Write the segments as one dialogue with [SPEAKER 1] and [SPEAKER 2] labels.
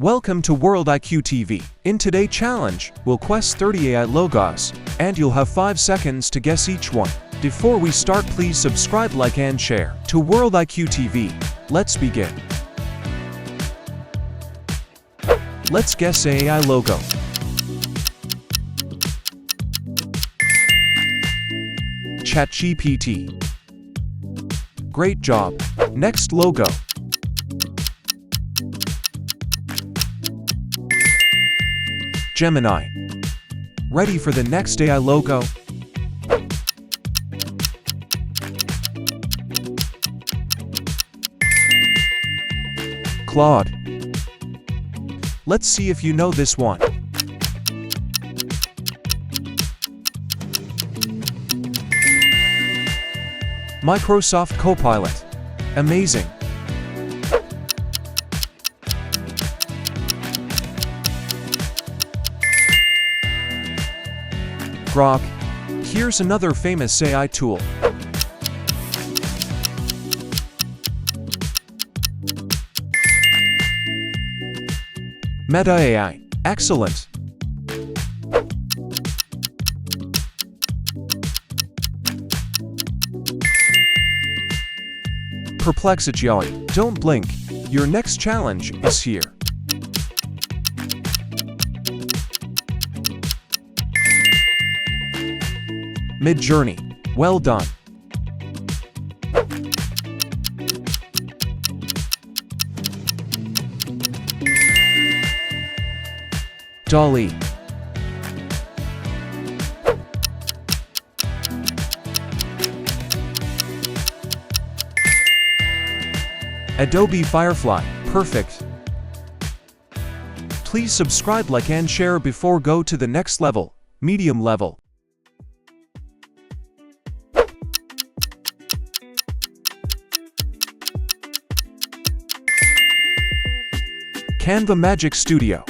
[SPEAKER 1] Welcome to World IQ TV. In today's challenge, we'll quest 30 AI logos, and you'll have 5 seconds to guess each one. Before we start, please subscribe, like, and share. To World IQ TV, let's begin. Let's guess AI logo. ChatGPT. Great job. Next logo. Gemini. Ready for the next AI logo? Claude. Let's see if you know this one. Microsoft Copilot. Amazing. Grok. Here's another famous AI tool. Meta AI. Excellent. Perplexity. Don't blink. Your next challenge is here. Midjourney. Well done. DALL. Adobe Firefly. Perfect. Please subscribe, like, and share before go to the next level, medium level. Canva Magic Studio.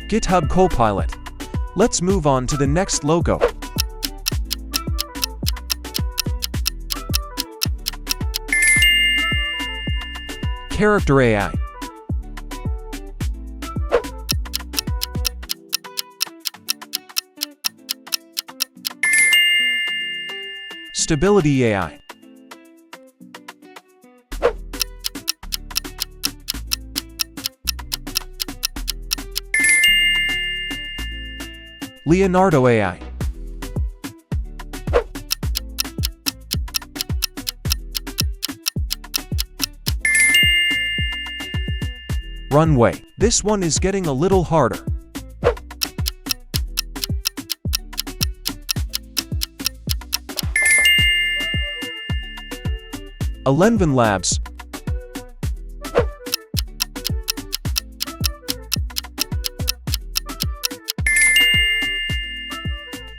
[SPEAKER 1] GitHub Copilot. Let's move on to the next logo. Character AI. Stability AI. Leonardo AI. Runway. This one is getting a little harder. ElevenLabs.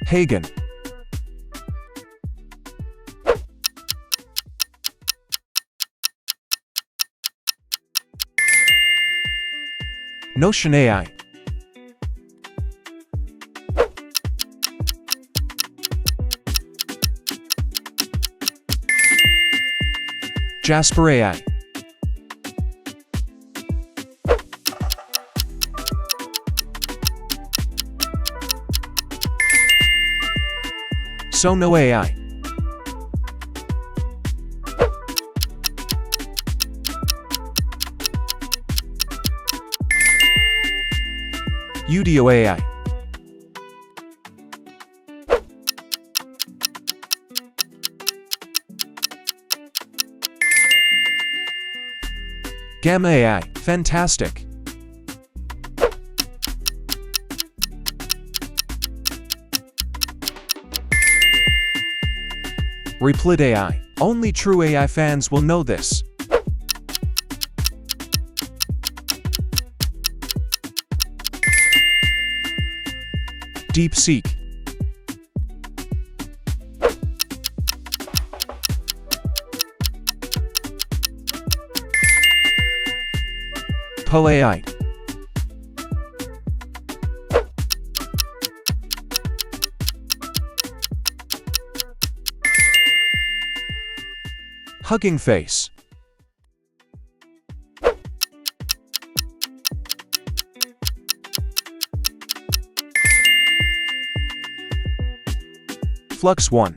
[SPEAKER 1] Hagen. Notion AI. Jasper AI. Sono AI. Udio AI. Gamma AI. Fantastic. Replit AI. Only true AI fans will know this. DeepSeek. AI. Hugging face. Flux 1.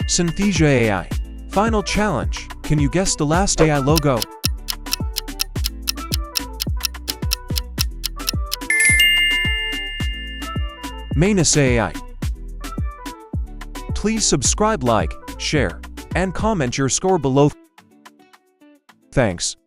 [SPEAKER 1] Synthesia AI. Final challenge. Can you guess the last AI logo? Manus AI. Please subscribe, like, share, and comment your score below. Thanks.